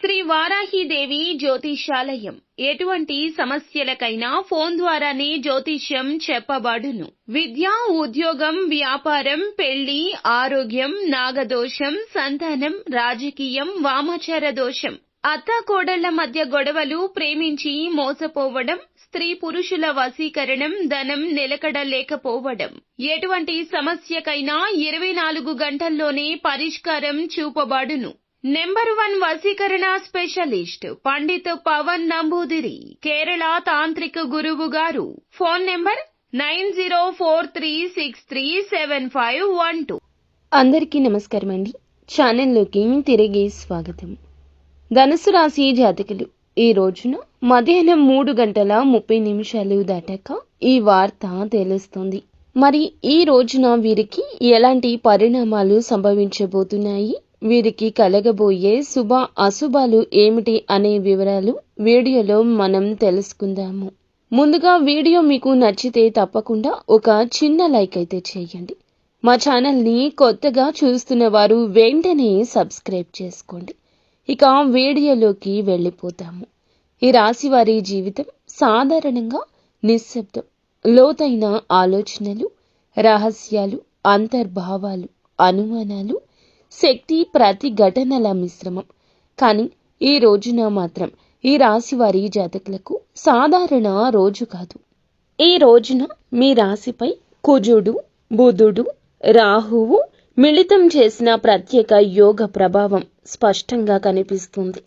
శ్రీ వారాహిదేవి జ్యోతిషాలయం ఎటువంటి సమస్యలకైనా ఫోన్ ద్వారానే జ్యోతిష్యం చెప్పబడును. విద్య, ఉద్యోగం, వ్యాపారం, పెళ్లి, ఆరోగ్యం, నాగదోషం, సంతానం, రాజకీయం, వామాచార దోషం, అత్తాకోడళ్ల మధ్య గొడవలు, ప్రేమించి మోసపోవడం, స్త్రీ పురుషుల వశీకరణం, ధనం నిలకడ లేకపోవడం, ఎటువంటి సమస్యకైనా 24 గంటల్లోనే పరిష్కారం చూపబడును. నెంబర్ 1 వశీకరణ స్పెషలిస్ట్ పండిత్ పవన్ నంబూదిరి, కేరళ తాంత్రిక గురువు గారు. Phone number 9043637512. అందరికీ నమస్కారం అండి. ఛానల్లోకి తిరిగి స్వాగతం. ధనుసు రాశి జాతకులు ఈ రోజున మధ్యాహ్నం 3:30 దాటాక ఈ వార్త తెలుస్తుంది. మరి ఈ రోజున వీరికి ఎలాంటి పరిణామాలు సంభవించబోతున్నాయి, వీరికి కలగబోయే శుభ అశుభాలు ఏమిటి అనే వివరాలు వీడియోలో మనం తెలుసుకుందాము. ముందుగా వీడియో మీకు నచ్చితే తప్పకుండా ఒక చిన్న లైక్ అయితే చేయండి. మా ఛానల్ని కొత్తగా చూస్తున్న వారు వెంటనే సబ్స్క్రైబ్ చేసుకోండి. ఇక వీడియోలోకి వెళ్ళిపోతాము. ఈ రాశి వారి జీవితం సాధారణంగా నిశ్శబ్దం, లోతైన ఆలోచనలు, రహస్యాలు, అంతర్భావాలు, అనుమానాలు, శక్తి ప్రతిఘటనల మిశ్రమం. కానీ ఈ రోజున మాత్రం ఈ రాశి వారి జాతకులకు సాధారణ రోజు కాదు. ఈ రోజున మీ రాశిపై కుజుడు, బుధుడు, రాహువు మిళితం చేసిన ప్రత్యేక యోగ ప్రభావం స్పష్టంగా కనిపిస్తుంది.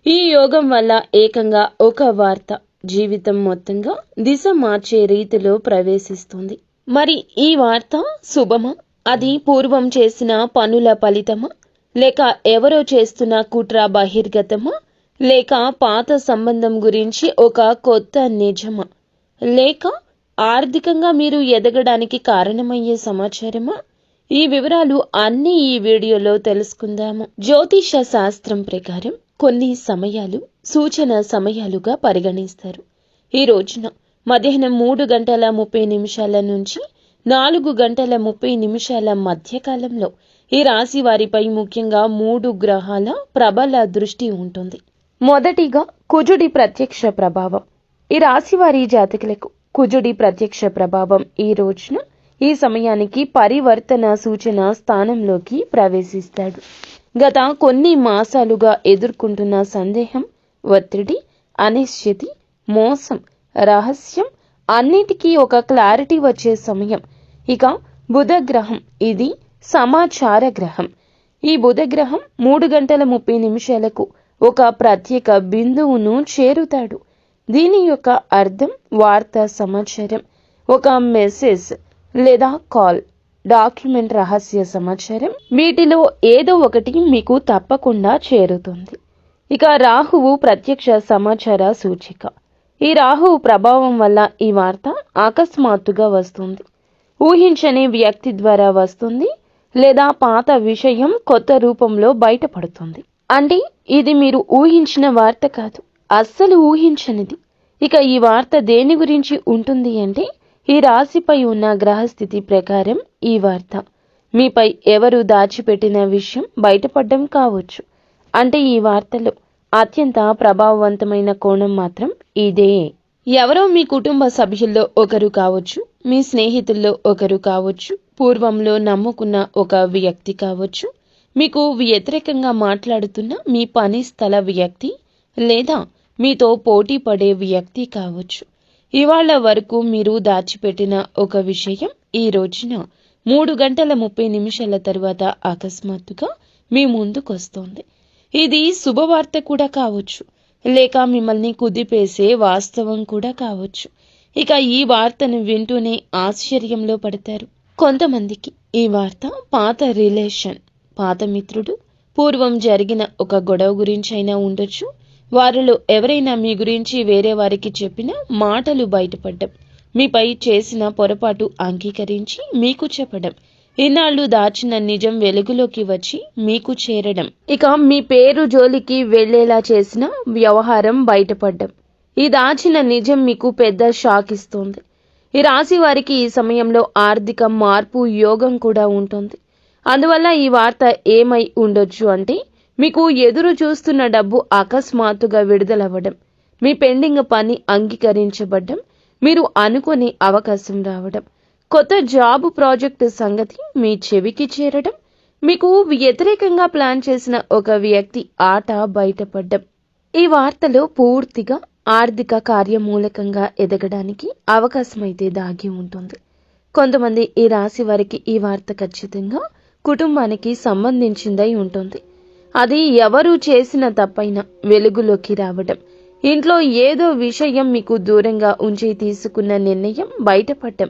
ఈ యోగం వల్ల ఏకంగా ఒక వార్త జీవితం మొత్తంగా దిశ మార్చే రీతిలో ప్రవేశిస్తుంది. మరి ఈ వార్త శుభమా? అది పూర్వం చేసిన పనుల ఫలితమా, లేక ఎవరో చేస్తున్న కుట్ర బహిర్గతమా, లేక పాత సంబంధం గురించి ఒక కొత్త నిజమా, లేక ఆర్థికంగా మీరు ఎదగడానికి కారణమయ్యే సమాచారమా? ఈ వివరాలు అన్నీ ఈ వీడియోలో తెలుసుకుందాము. జ్యోతిష శాస్త్రం ప్రకారం కొన్ని సమయాలు సూచన సమయాలుగా పరిగణిస్తారు. ఈ రోజున మధ్యాహ్నం 3:30 నుంచి 4:30 మధ్యకాలంలో ఈ రాశి వారిపై ముఖ్యంగా 3 గ్రహాల ప్రబల దృష్టి ఉంటుంది. మొదటిగా కుజుడి ప్రత్యక్ష ప్రభావం. ఈ రాశి వారి జాతకులకు కుజుడి ప్రత్యక్ష ప్రభావం ఈ రోజున ఈ సమయానికి పరివర్తన సూచన స్థానంలోకి ప్రవేశిస్తాడు. గత కొన్ని మాసాలుగా ఎదుర్కొంటున్న సందేహం, ఒత్తిడి, అనిశ్చితి, మోసం, రహస్యం అన్నిటికీ ఒక క్లారిటీ వచ్చే సమయం. ఇక బుధగ్రహం, ఇది సమాచార గ్రహం. ఈ బుధగ్రహం 3:30 ఒక ప్రత్యేక బిందువును చేరుతాడు. దీని యొక్క అర్థం వార్తా సమాచారం, ఒక మెసేజ్ లేదా కాల్, డాక్యుమెంట్, రహస్య సమాచారం. వీటిలో ఏదో ఒకటి మీకు తప్పకుండా చేరుతుంది. ఇక రాహువు ప్రత్యక్ష సమాచార సూచిక. ఈ రాహువు ప్రభావం వల్ల ఈ వార్త అకస్మాత్తుగా వస్తుంది, ఊహించని వ్యక్తి ద్వారా వస్తుంది, లేదా పాత విషయం కొత్త రూపంలో బయటపడుతుంది. అంటే ఇది మీరు ఊహించిన వార్త కాదు, అస్సలు ఊహించనిది. ఇక ఈ వార్త దేని గురించి ఉంటుంది అంటే ఈ రాశిపై ఉన్న గ్రహస్థితి ప్రకారం ఈ వార్త మీపై ఎవరు దాచిపెట్టిన విషయం బయటపడడం కావచ్చు. అంటే ఈ వార్తలో అత్యంత ప్రభావవంతమైన కోణం మాత్రం ఇదే. ఎవరో మీ కుటుంబ సభ్యుల్లో ఒకరు కావచ్చు, మీ స్నేహితుల్లో ఒకరు కావచ్చు, పూర్వంలో నమ్ముకున్న ఒక వ్యక్తి కావచ్చు, మీకు వ్యతిరేకంగా మాట్లాడుతున్న మీ పని స్థల వ్యక్తి, లేదా మీతో పోటీ పడే వ్యక్తి కావచ్చు. ఇవాళ వరకు మీరు దాచిపెట్టిన ఒక విషయం ఈ రోజున 3:30 తర్వాత అకస్మాత్తుగా మీ ముందుకొస్తోంది. ఇది శుభవార్త కూడా కావచ్చు, లేక మిమ్మల్ని కుదిపేసే వాస్తవం కూడా కావచ్చు. ఇక ఈ వార్తను వింటూనే ఆశ్చర్యంలో పడతారు. కొంతమందికి ఈ వార్త పాత రిలేషన్, పాత మిత్రుడు, పూర్వం జరిగిన ఒక గొడవ గురించి అయినా ఉండొచ్చు. వారిలో ఎవరైనా మీ గురించి వేరే వారికి చెప్పిన మాటలు బయటపడడం, మీపై చేసిన పొరపాటు అంగీకరించి మీకు చెప్పడం, ఇన్నాళ్లు దాచిన నిజం వెలుగులోకి వచ్చి మీకు చేరడం, ఇక మీ పేరు జోలికి వెళ్లేలా చేసిన వ్యవహారం బయటపడడం, ఈ దాచిన నిజం మీకు పెద్ద షాక్ ఇస్తుంది. ఈ రాశి వారికి ఈ సమయంలో ఆర్థిక మార్పు యోగం కూడా ఉంటుంది. అందువల్ల ఈ వార్త ఏమై ఉండొచ్చు అంటే మీకు ఎదురు చూస్తున్న డబ్బు అకస్మాత్తుగా విడుదలవ్వడం, మీ పెండింగ్ పని అంగీకరించబడ్డం, మీరు అనుకునే అవకాశం రావడం, కొత్త జాబ్ ప్రాజెక్టు సంగతి మీ చెవికి చేరడం, మీకు వ్యతిరేకంగా ప్లాన్ చేసిన ఒక వ్యక్తి ఆట బయటపడ్డం. ఈ వార్తలో పూర్తిగా ఆర్థిక కార్యమూలకంగా ఎదగడానికి అవకాశమైతే దాగి ఉంటుంది. కొంతమంది ఈ రాశి వారికి ఈ వార్త ఖచ్చితంగా కుటుంబానికి సంబంధించిందై ఉంటుంది. అది ఎవరు చేసిన తప్పైనా వెలుగులోకి రావడం, ఇంట్లో ఏదో విషయం మీకు దూరంగా ఉంచి తీసుకున్న నిర్ణయం బయటపడటం,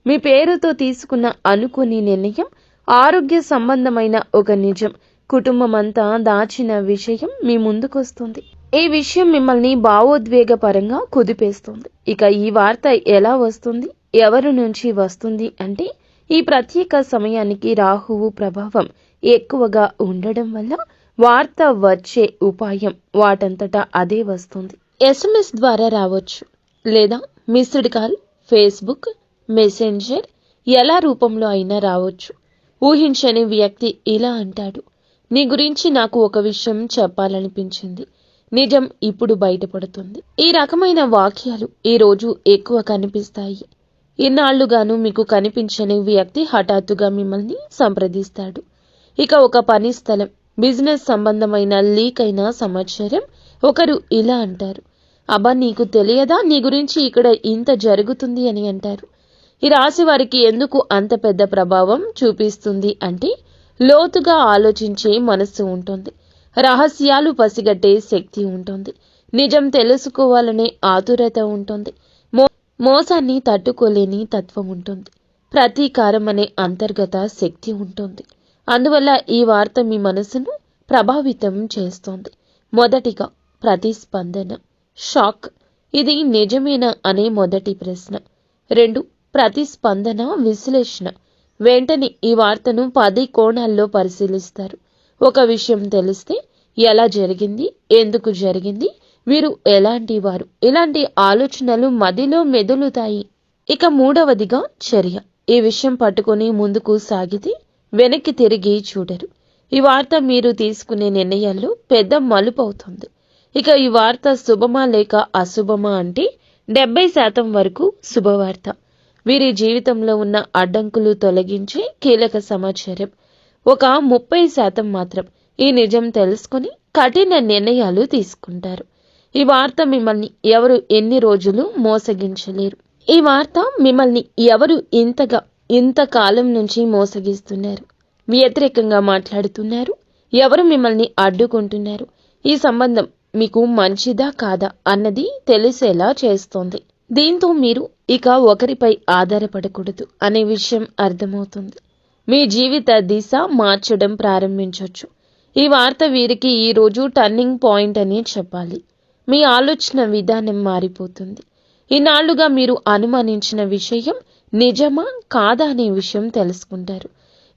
మీ పేరుతో తీసుకున్న అనుకోని నిర్ణయం, ఆరోగ్య సంబంధమైన ఒక నిజం, కుటుంబమంతా దాచిన విషయం మీ ముందుకొస్తుంది. ఈ విషయం మిమ్మల్ని భావోద్వేగపరంగా కుదిపేస్తుంది. ఇక ఈ వార్త ఎలా వస్తుంది, ఎవరి నుంచి వస్తుంది అంటే, ఈ ప్రత్యేక సమయానికి రాహువు ప్రభావం ఎక్కువగా ఉండడం వల్ల వార్త వచ్చే ఉపాయం వాటంతటా అదే వస్తుంది. SMS ద్వారా రావచ్చు, లేదా మిస్డ్ కాల్, ఫేస్బుక్, మెసెంజర్, ఎలా రూపంలో అయినా రావచ్చు. ఊహించని వ్యక్తి ఇలా అంటాడు, నీ గురించి నాకు ఒక విషయం చెప్పాలనిపించింది, నిజం ఇప్పుడు బయటపడుతుంది. ఈ రకమైన వాక్యాలు ఈ రోజు ఎక్కువ కనిపిస్తాయి. ఇన్నాళ్లుగాను మీకు కనిపించని వ్యక్తి హఠాత్తుగా మిమ్మల్ని సంప్రదిస్తాడు. ఇక ఒక పని స్థలం, బిజినెస్ సంబంధమైన లీక్ అయిన సమాచారం. ఒకరు ఇలా అంటారు, అబ్బా నీకు తెలియదా, నీ గురించి ఇక్కడ ఇంత జరుగుతుంది అని అంటారు. ఈ రాశి వారికి ఎందుకు అంత పెద్ద ప్రభావం చూపిస్తుంది అంటే, లోతుగా ఆలోచించే మనస్సు ఉంటుంది, రహస్యాలు పసిగట్టే శక్తి ఉంటుంది, నిజం తెలుసుకోవాలనే ఆతురత ఉంటుంది, మోసాన్ని తట్టుకోలేని తత్వం ఉంటుంది, ప్రతీకారం అనే అంతర్గత శక్తి ఉంటుంది. అందువల్ల ఈ వార్త మీ మనసును ప్రభావితం చేస్తోంది. మొదటిగా ప్రతిస్పందన, షాక్. ఇది నిజమేనా అనే మొదటి ప్రశ్న. 2. ప్రతిస్పందన విశ్లేషణ. వెంటనే ఈ వార్తను 10 కోణాల్లో పరిశీలిస్తారు. ఒక విషయం తెలిస్తే ఎలా జరిగింది, ఎందుకు జరిగింది, వీరు ఎలాంటి వారు, ఇలాంటి ఆలోచనలు మదిలో మెదులుతాయి. ఇక మూడవదిగా చర్య. ఈ విషయం పట్టుకొని ముందుకు సాగితే వెనక్కి తిరిగి చూడరు. ఈ వార్త మీరు తీసుకునే నిర్ణయాల్లో పెద్ద మలుపు అవుతుంది. ఇక ఈ వార్త శుభమా లేక అశుభమా అంటే 70% వరకు శుభవార్త. వీరి జీవితంలో ఉన్న అడ్డంకులు తొలగించే కీలక సమాచారం. ఒక 30% మాత్రం ఈ నిజం తెలుసుకుని కఠిన నిర్ణయాలు తీసుకుంటారు. ఈ వార్త మిమ్మల్ని ఎవరు ఎన్ని రోజులు మోసగించలేరు. ఈ వార్త మిమ్మల్ని ఎవరు ఇంతకాలం నుంచి మోసగిస్తున్నారు, వ్యతిరేకంగా మాట్లాడుతున్నారు, ఎవరు మిమ్మల్ని అడ్డుకుంటున్నారు, ఈ సంబంధం మీకు మంచిదా కాదా అన్నది తెలిసేలా చేస్తోంది. దీంతో మీరు ఇక ఒకరిపై ఆధారపడకూడదు అనే విషయం అర్థమవుతుంది. మీ జీవిత దిశ మార్చడం ప్రారంభించవచ్చు. ఈ వార్త వీరికి ఈ రోజు టర్నింగ్ పాయింట్ అని చెప్పాలి. మీ ఆలోచన విధానం మారిపోతుంది. ఇన్నాళ్లుగా మీరు అనుమానించిన విషయం నిజమా కాదా అనే విషయం తెలుసుకుంటారు.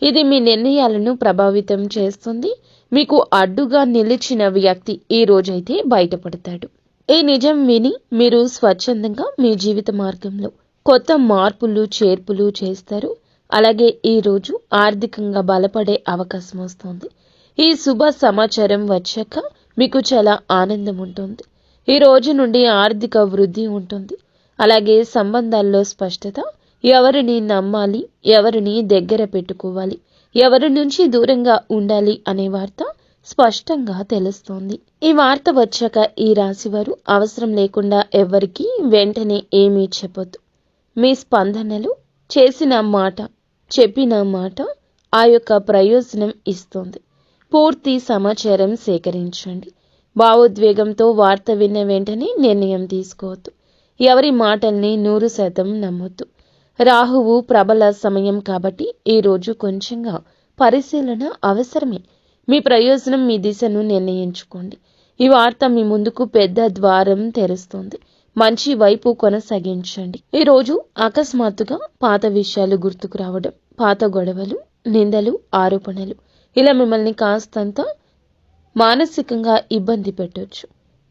ఇది మీ నిర్ణయాలను ప్రభావితం చేస్తుంది. మీకు అడ్డుగా నిలిచిన వ్యక్తి ఈ రోజైతే బయటపడతాడు. ఈ నిజం విని మీరు స్వచ్ఛందంగా మీ జీవిత మార్గంలో కొత్త మార్పులు చేర్పులు చేస్తారు. అలాగే ఈ రోజు ఆర్థికంగా బలపడే అవకాశం వస్తుంది. ఈ శుభ సమాచారం వచ్చాక మీకు చాలా ఆనందం ఉంటుంది. ఈ రోజు నుండి ఆర్థిక వృద్ధి ఉంటుంది. అలాగే సంబంధాల్లో స్పష్టత, ఎవరిని నమ్మాలి, ఎవరిని దగ్గర పెట్టుకోవాలి, ఎవరి నుంచి దూరంగా ఉండాలి అనే వార్త స్పష్టంగా తెలుస్తోంది. ఈ వార్త వచ్చాక ఈ రాశివారు అవసరం లేకుండా ఎవరికి వెంటనే ఏమీ చెప్పొద్దు. మీ స్పందనలు, చేసిన మాట, చెప్పిన మాట ఆ యొక్క ప్రయోజనం ఇస్తుంది. పూర్తి సమాచారం సేకరించండి. భావోద్వేగంతో వార్త విన్న వెంటనే నిర్ణయం తీసుకోవద్దు. ఎవరి మాటల్ని 100% నమ్మొద్దు. రాహువు ప్రబల సమయం కాబట్టి ఈ రోజు కొంచెంగా పరిశీలన అవసరమే. మీ ప్రయోజనం, మీ దిశను నిర్ణయించుకోండి. ఈ వార్త మీ ముందుకు పెద్ద ద్వారం తెరుస్తుంది. మంచి వైపు కొనసాగించండి. ఈ రోజు అకస్మాత్తుగా పాత విషయాలు గుర్తుకు రావడం, పాత గొడవలు, నిందలు, ఆరోపణలు ఇలా మిమ్మల్ని కాస్తంత మానసికంగా ఇబ్బంది పెట్టొచ్చు.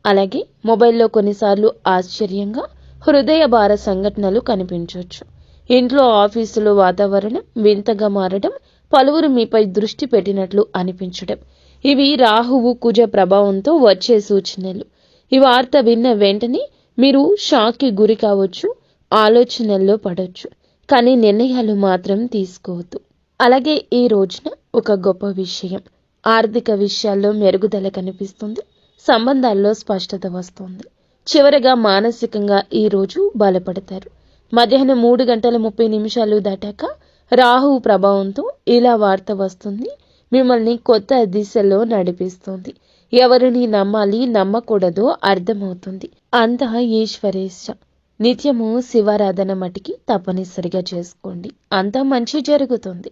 అలాగే మొబైల్లో కొన్నిసార్లు ఆశ్చర్యంగా హృదయ భార సంఘటనలు కనిపించవచ్చు. ఇంట్లో, ఆఫీసులో వాతావరణం వింతగా మారడం, పలువురు మీపై దృష్టి పెట్టినట్లు అనిపించడం, ఇవి రాహువు కుజ ప్రభావంతో వచ్చే సూచనలు. ఈ వార్త విన్న వెంటనే మీరు షాక్కి గురి కావచ్చు, ఆలోచనల్లో పడవచ్చు, కానీ నిర్ణయాలు మాత్రం తీసుకోవద్దు. అలాగే ఈ రోజున ఒక గొప్ప విషయం, ఆర్థిక విషయాల్లో మెరుగుదల కనిపిస్తుంది, సంబంధాల్లో స్పష్టత వస్తుంది. చివరగా మానసికంగా ఈ రోజు బలపడతారు. మధ్యాహ్నం 3:30 దాటాక రాహువు ప్రభావంతో ఇలా వార్త వస్తుంది, మిమ్మల్ని కొత్త దిశలో నడిపిస్తుంది. ఎవరిని నమ్మాలి నమ్మకూడదో అర్థమవుతుంది. అంతా ఈశ్వరేచ్ఛ. నిత్యము శివారాధన మటికి తప్పనిసరిగా చేసుకోండి, అంతా మంచి జరుగుతుంది.